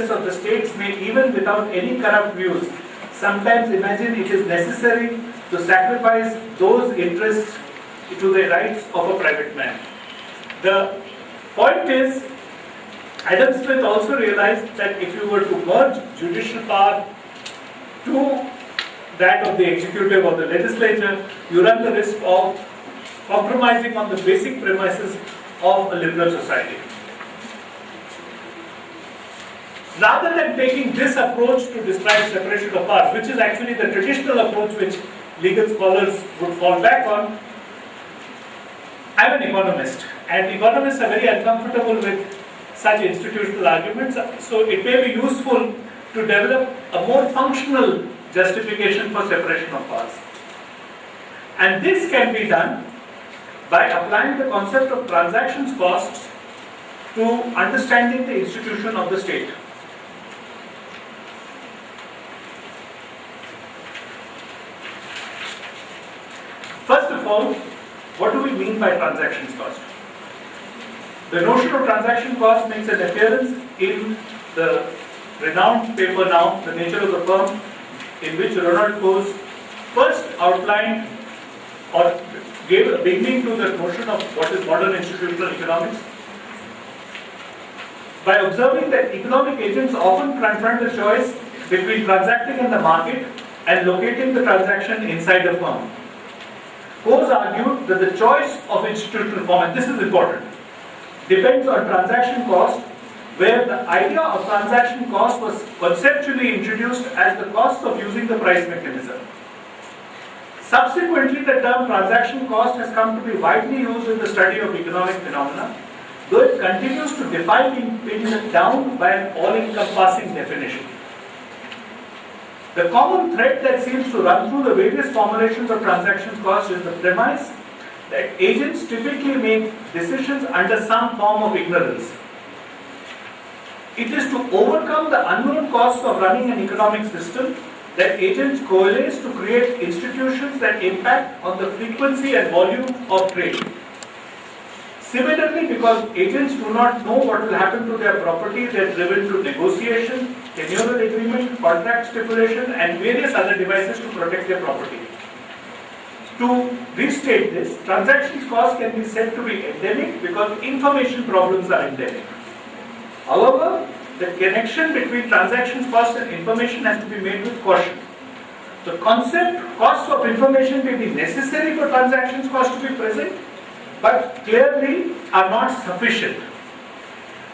of the states may, even without any corrupt views, sometimes imagine it is necessary to sacrifice those interests to the rights of a private man. The point is, Adam Smith also realized that if you were to merge judicial power to that of the executive or the legislature, you run the risk of compromising on the basic premises of a liberal society. Rather than taking this approach to describe separation of powers, which is actually the traditional approach which legal scholars would fall back on, I am an economist, and economists are very uncomfortable with such institutional arguments, so it may be useful to develop a more functional justification for separation of powers. And this can be done by applying the concept of transactions costs to understanding the institution of the state. First of all, what do we mean by transactions cost? The notion of transaction cost makes an appearance in the renowned paper Now, The Nature of the Firm, in which Ronald Coase first outlined or gave a beginning to the notion of what is modern institutional economics by observing that economic agents often confront the choice between transacting in the market and locating the transaction inside the firm. Coase argued that the choice of institutional form, and this is important, depends on transaction cost, where the idea of transaction cost was conceptually introduced as the cost of using the price mechanism. Subsequently, the term transaction cost has come to be widely used in the study of economic phenomena, though it continues to defy being pinned down by an all-encompassing definition. The common thread that seems to run through the various formulations of transaction cost is the premise that agents typically make decisions under some form of ignorance. It is to overcome the unknown costs of running an economic system that agents coalesce to create institutions that impact on the frequency and volume of trade. Similarly, because agents do not know what will happen to their property, they are driven to negotiation, tenure agreement, contract stipulation, and various other devices to protect their property. To restate this, transactions cost can be said to be endemic because information problems are endemic. However, the connection between transactions cost and information has to be made with caution. The concept cost of information may be necessary for transactions cost to be present, but clearly are not sufficient.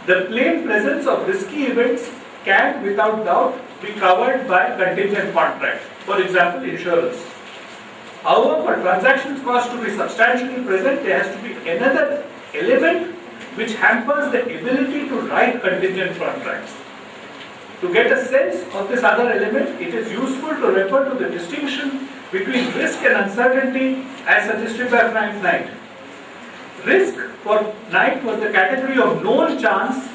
The plain presence of risky events can, without doubt, be covered by contingent contract, for example, insurance. However, for transactions cost to be substantially present, there has to be another element which hampers the ability to write contingent contracts. To get a sense of this other element, it is useful to refer to the distinction between risk and uncertainty as suggested by Frank Knight. Risk for Knight was the category of known chance,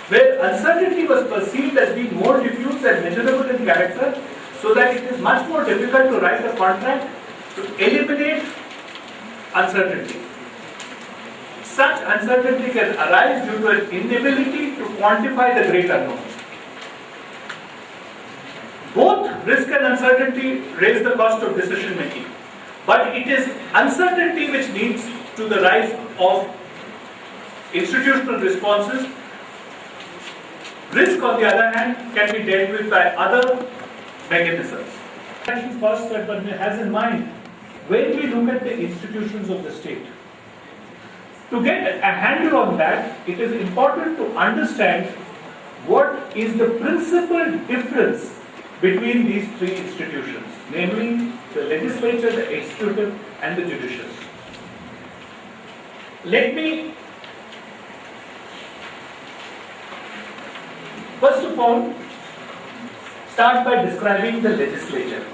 where uncertainty was perceived as being more diffuse and measurable in character, so that it is much more difficult to write a contract to eliminate uncertainty. Such uncertainty can arise due to an inability to quantify the great unknown. Both risk and uncertainty raise the cost of decision making, but it is uncertainty which leads to the rise of institutional responses. Risk, on the other hand, can be dealt with by other mechanisms. Transaction costs that one has in mind when we look at the institutions of the state. To get a handle on that, it is important to understand what is the principal difference between these three institutions, namely the legislature, the executive, and the judiciary. Let me first of all start by describing the legislature.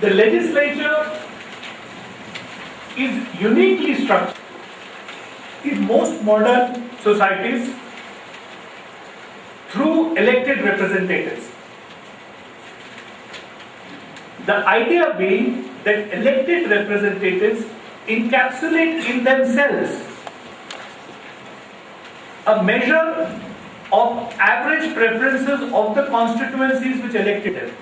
The legislature is uniquely structured. In most modern societies, through elected representatives. The idea being that elected representatives encapsulate in themselves a measure of average preferences of the constituencies which elected them.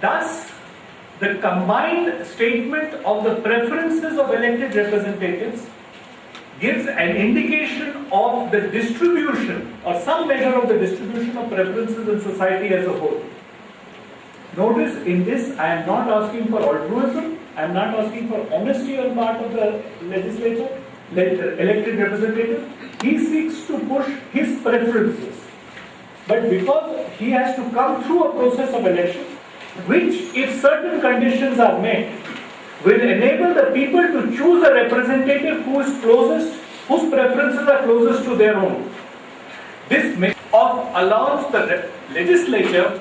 Thus, the combined statement of the preferences of elected representatives gives an indication of the distribution or some measure of the distribution of preferences in society as a whole. Notice in this, I am not asking for altruism, I am not asking for honesty on part of the legislator, elected representative. He seeks to push his preferences. But because he has to come through a process of election, which, if certain conditions are met, will enable the people to choose a representative who is closest, whose preferences are closest to their own. This allows the legislature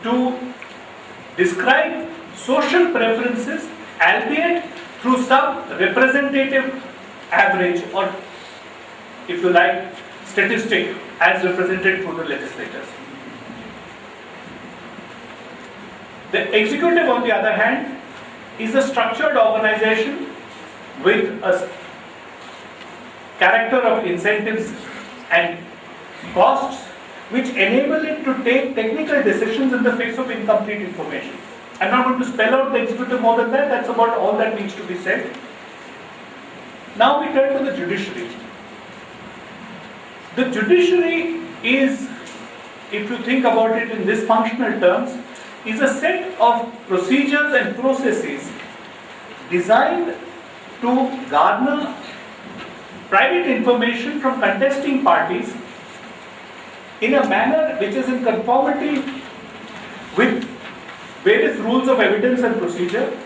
to describe social preferences, albeit through some representative average or, if you like, statistic as represented through the legislators. The executive, on the other hand, is a structured organization with a character of incentives and costs which enable it to take technical decisions in the face of incomplete information. I'm not going to spell out the executive more than that, that's about all that needs to be said. Now we turn to the judiciary. The judiciary is, if you think about it in this functional terms, is a set of procedures and processes designed to garner private information from contesting parties in a manner which is in conformity with various rules of evidence and procedure.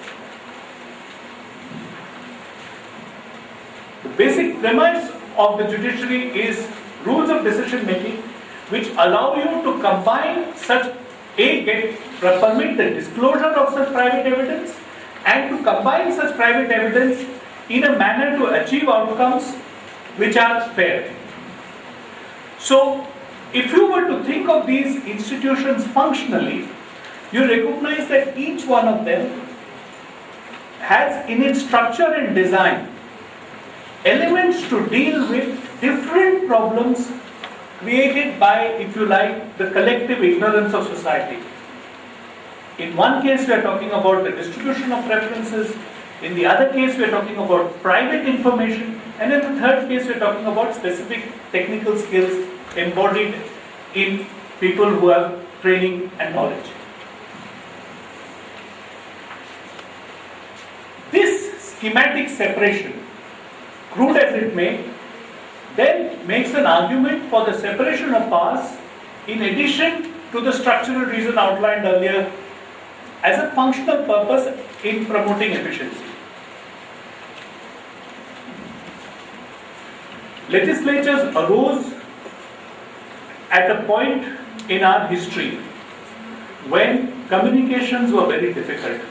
The basic premise of the judiciary is rules of decision making which allow you to combine such permit the disclosure of such private evidence and to combine such private evidence in a manner to achieve outcomes which are fair. So, if you were to think of these institutions functionally, you recognize that each one of them has in its structure and design elements to deal with different problems created by, if you like, the collective ignorance of society. In one case we are talking about the distribution of preferences, in the other case we are talking about private information, and in the third case we are talking about specific technical skills embodied in people who have training and knowledge. This schematic separation, crude as it may, then makes an argument for the separation of powers in addition to the structural reason outlined earlier as a functional purpose in promoting efficiency. Legislatures arose at a point in our history when communications were very difficult.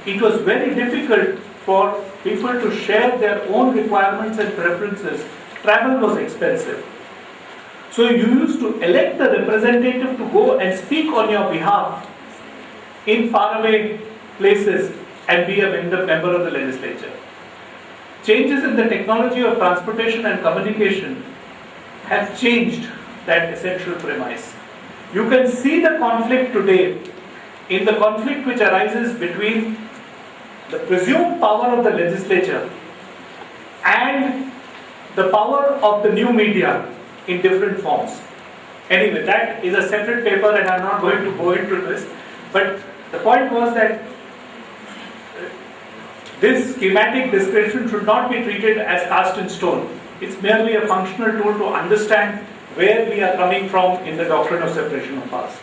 It was very difficult for people to share their own requirements and preferences. Travel was expensive. So you used to elect a representative to go and speak on your behalf in faraway places and be a member of the legislature. Changes in the technology of transportation and communication have changed that essential premise. You can see the conflict today in the conflict which arises between the presumed power of the legislature and the power of the new media in different forms. Anyway, that is a separate paper and I'm not going to go into this, but the point was that this schematic description should not be treated as cast in stone. It's merely a functional tool to understand where we are coming from in the doctrine of separation of powers.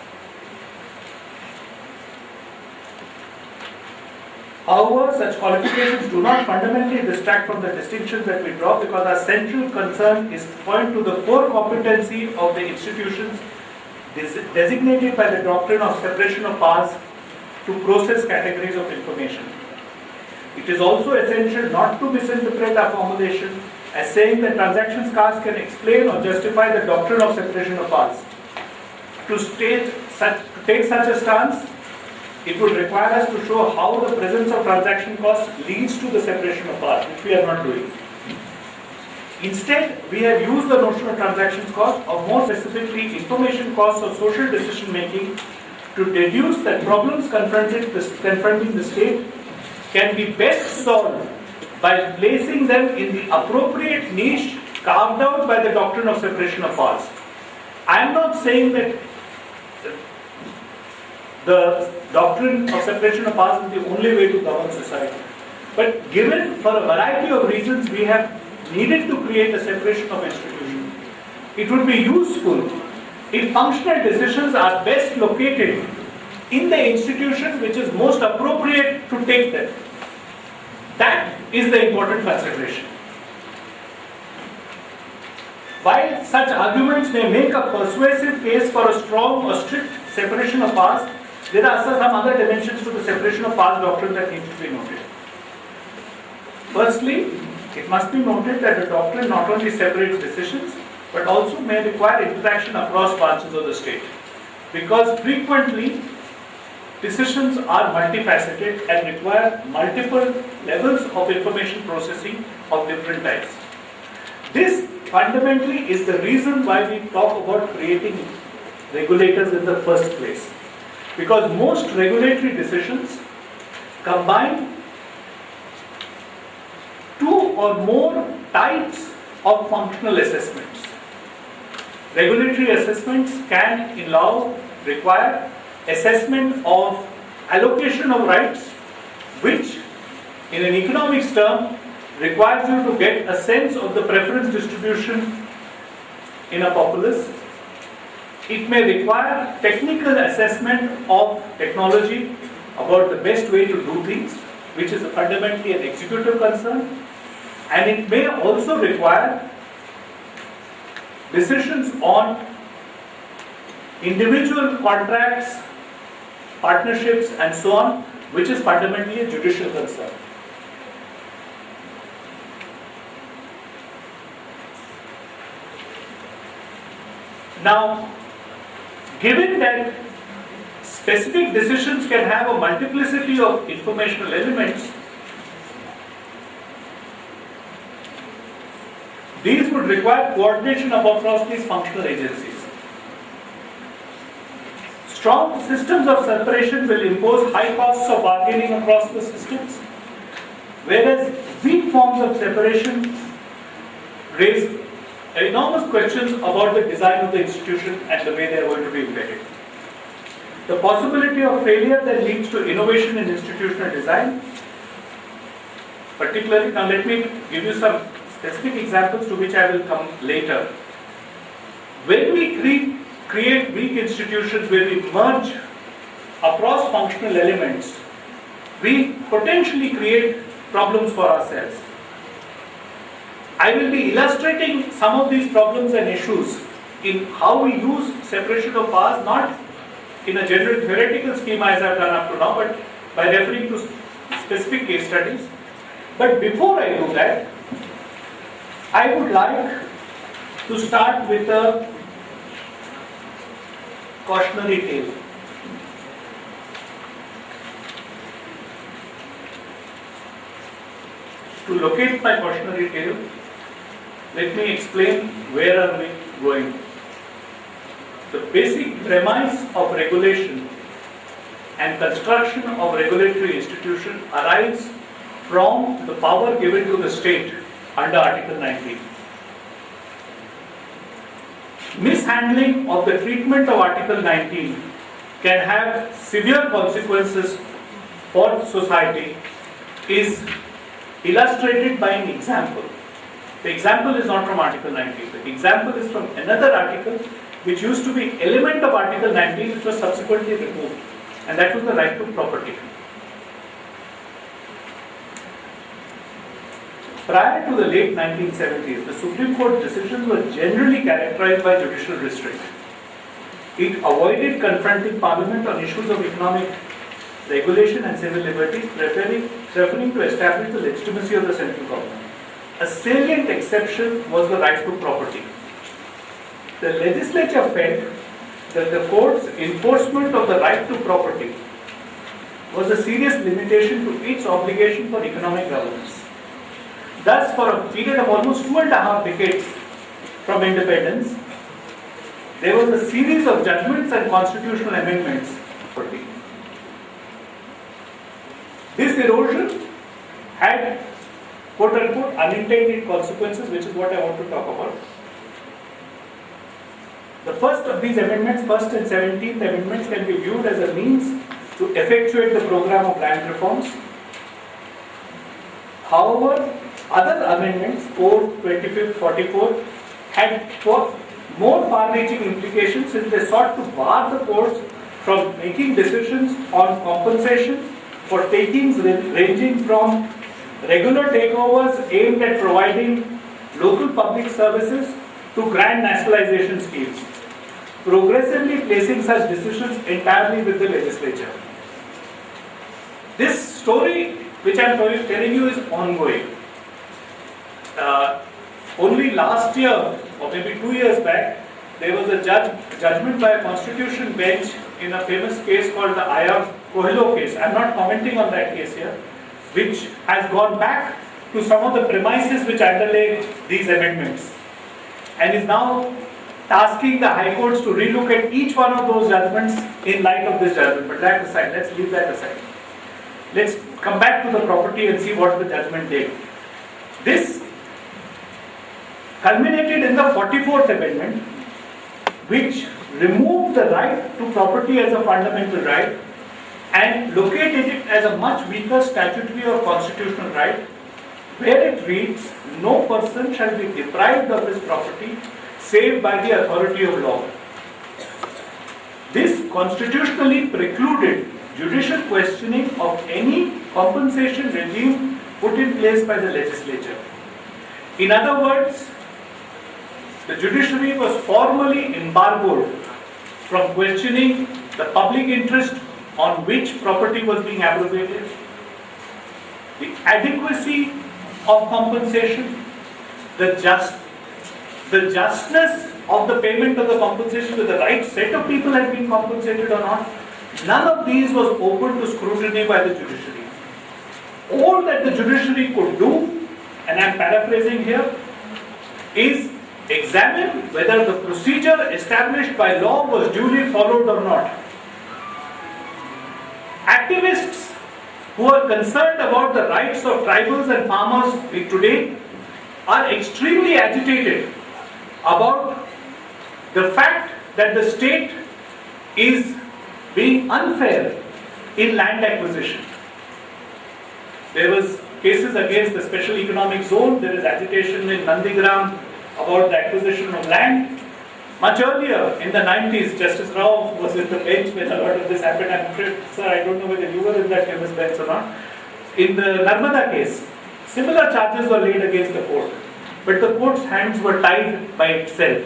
However, such qualifications do not fundamentally distract from the distinctions that we draw, because our central concern is to point to the core competency of the institutions designated by the doctrine of separation of powers to process categories of information. It is also essential not to misinterpret our formulation as saying that transactions cast can explain or justify the doctrine of separation of powers. To state take such a stance, it would require us to show how the presence of transaction costs leads to the separation of powers, which we are not doing. Instead, we have used the notion of transaction cost, or more specifically information costs of social decision making, to deduce that problems confronting the state can be best solved by placing them in the appropriate niche carved out by the doctrine of separation of powers. I am not saying that the doctrine of separation of powers is the only way to govern society. But given for a variety of reasons we have needed to create a separation of institutions, it would be useful if functional decisions are best located in the institution which is most appropriate to take them. That is the important consideration. While such arguments may make a persuasive case for a strong or strict separation of powers, there are some other dimensions to the separation of powers doctrine that needs to be noted. Firstly, it must be noted that the doctrine not only separates decisions, but also may require interaction across branches of the state. Because frequently, decisions are multifaceted and require multiple levels of information processing of different types. This fundamentally is the reason why we talk about creating regulators in the first place. Because most regulatory decisions combine two or more types of functional assessments. Regulatory assessments can require assessment of allocation of rights, which in an economics term requires you to get a sense of the preference distribution in a populace. It may require technical assessment of technology about the best way to do things, which is fundamentally an executive concern. And it may also require decisions on individual contracts, partnerships, and so on, which is fundamentally a judicial concern. Now, given that specific decisions can have a multiplicity of informational elements, these would require coordination across these functional agencies. Strong systems of separation will impose high costs of bargaining across the systems, whereas weak forms of separation raise enormous questions about the design of the institution and the way they are going to be embedded. The possibility of failure that leads to innovation in institutional design, particularly, now let me give you some specific examples to which I will come later. When we create weak institutions where we merge across functional elements, we potentially create problems for ourselves. I will be illustrating some of these problems and issues in how we use separation of powers, not in a general theoretical schema as I have done up to now, but by referring to specific case studies. But before I do that, I would like to start with a cautionary tale. To locate my cautionary tale, let me explain where are we going. The basic premise of regulation and construction of regulatory institution arises from the power given to the state under Article 19. Mishandling of the treatment of Article 19 can have severe consequences for society is illustrated by an example. The example is not from Article 19. The example is from another article which used to be element of Article 19, which was subsequently removed, and that was the right to property. Prior to the late 1970s, the Supreme Court decisions were generally characterized by judicial restraint. It avoided confronting Parliament on issues of economic regulation and civil liberties, preferring to establish the legitimacy of the central government. A salient exception was the right to property. The legislature felt that the court's enforcement of the right to property was a serious limitation to its obligation for economic governance. Thus, for a period of almost 2.5 decades from independence, there was a series of judgments and constitutional amendments. This erosion had quote-unquote unintended consequences, which is what I want to talk about. The first of these amendments, first and 17th amendments, can be viewed as a means to effectuate the program of land reforms. However, other amendments, 4th, 25th, 44th, had more far-reaching implications since they sought to bar the courts from making decisions on compensation for takings ranging from regular takeovers aimed at providing local public services to grand nationalization schemes, progressively placing such decisions entirely with the legislature. This story, which I am telling you, is ongoing. Only last year, or maybe 2 years back, there was a judgment by a constitution bench in a famous case called the Aya Coelho case. I am not commenting on that case here, which has gone back to some of the premises which underlay these amendments, and is now tasking the high courts to relook at each one of those judgments in light of this judgment. But that aside, let's leave that aside. Let's come back to the property and see what the judgment did. This culminated in the 44th amendment, which removed the right to property as a fundamental right and located it as a much weaker statutory or constitutional right, where it reads, "No person shall be deprived of his property save by the authority of law." This constitutionally precluded judicial questioning of any compensation regime put in place by the legislature. In other words, the judiciary was formally embargoed from questioning the public interest on which property was being abrogated, the adequacy of compensation, the justness of the payment of the compensation, whether the right set of people had been compensated or not. None of these was open to scrutiny by the judiciary. All that the judiciary could do, and I am paraphrasing here, is examine whether the procedure established by law was duly followed or not. Activists who are concerned about the rights of tribals and farmers today are extremely agitated about the fact that the state is being unfair in land acquisition. There was cases against the special economic zone. There is agitation in Nandigram about the acquisition of land. Much earlier, in the 90s, Justice Rao was in the bench when a lot of this happened. I'm afraid, sir, I don't know whether you were in that famous bench or not. In the Narmada case, similar charges were laid against the court, but the court's hands were tied by itself.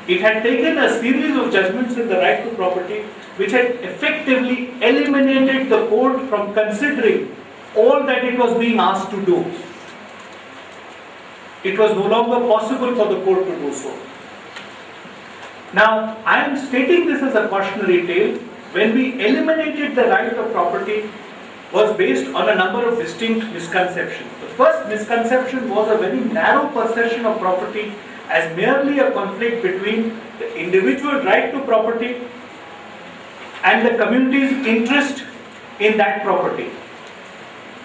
It had taken a series of judgments in the right to property which had effectively eliminated the court from considering all that it was being asked to do. It was no longer possible for the court to do so. Now, I am stating this as a cautionary tale. When we eliminated the right of property, was based on a number of distinct misconceptions. The first misconception was a very narrow perception of property as merely a conflict between the individual right to property and the community's interest in that property.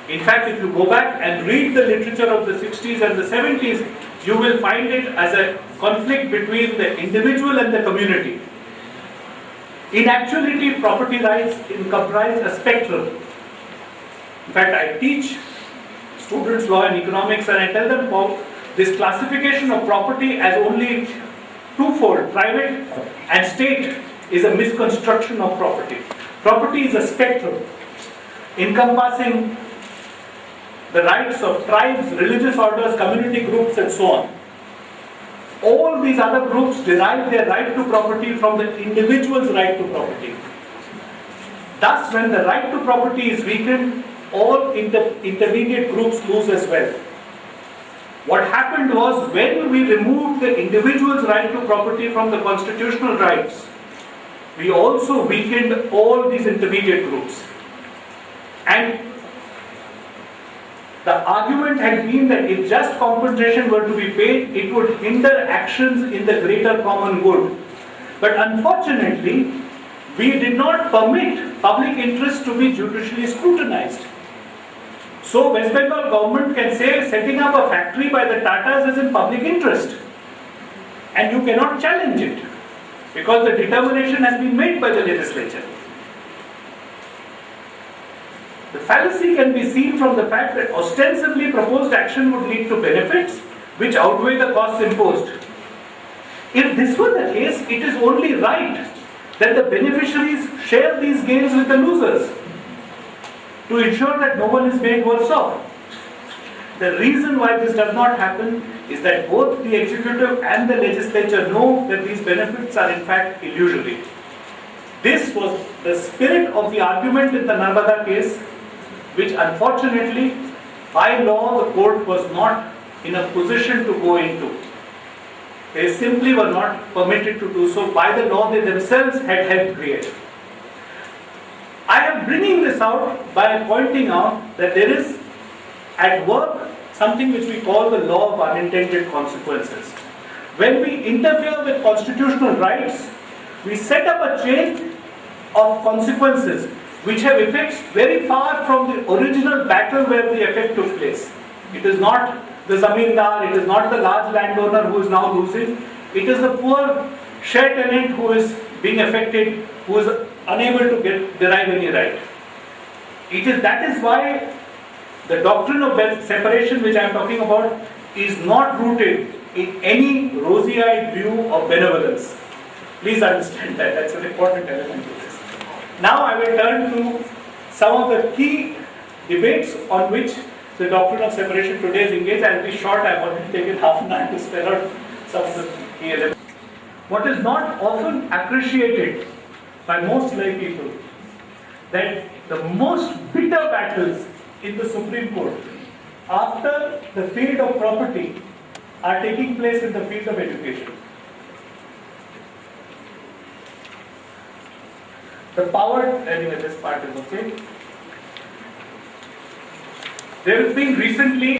In fact, if you go back and read the literature of the 60s and the 70s, you will find it as a conflict between the individual and the community. In actuality, property rights comprise a spectrum. In fact, I teach students law and economics, and I tell them about this classification of property as only twofold, private and state, is a misconstruction of property. Property is a spectrum encompassing the rights of tribes, religious orders, community groups, and so on. All these other groups derive their right to property from the individual's right to property. Thus, when the right to property is weakened, all intermediate groups lose as well. What happened was, when we removed the individual's right to property from the constitutional rights, we also weakened all these intermediate groups. And the argument had been that if just compensation were to be paid, it would hinder actions in the greater common good. But unfortunately, we did not permit public interest to be judicially scrutinized. So West Bengal government can say setting up a factory by the Tatas is in public interest. And you cannot challenge it because the determination has been made by the legislature. The fallacy can be seen from the fact that ostensibly proposed action would lead to benefits which outweigh the costs imposed. If this were the case, it is only right that the beneficiaries share these gains with the losers to ensure that no one is made worse off. The reason why this does not happen is that both the executive and the legislature know that these benefits are in fact illusory. This was the spirit of the argument in the Narmada case, which unfortunately, by law, the court was not in a position to go into. They simply were not permitted to do so. By the law, they themselves had helped create. I am bringing this out by pointing out that there is at work something which we call the law of unintended consequences. When we interfere with constitutional rights, we set up a chain of consequences which have effects very far from the original battle where the effect took place. It is not the zamindar, it is not the large landowner who is now losing, it is the poor share tenant who is being affected, who is unable to derive any right. That is why the doctrine of separation which I am talking about is not rooted in any rosy-eyed view of benevolence. Please understand that, that's an important element to this. Now I will turn to some of the key debates on which the doctrine of separation today is engaged. I will be short, I have already taken half an hour to spell out some of the key elements. What is not often appreciated by most lay people, that the most bitter battles in the Supreme Court after the field of property are taking place in the field of education. The power, anyway, this part is okay. There has been recently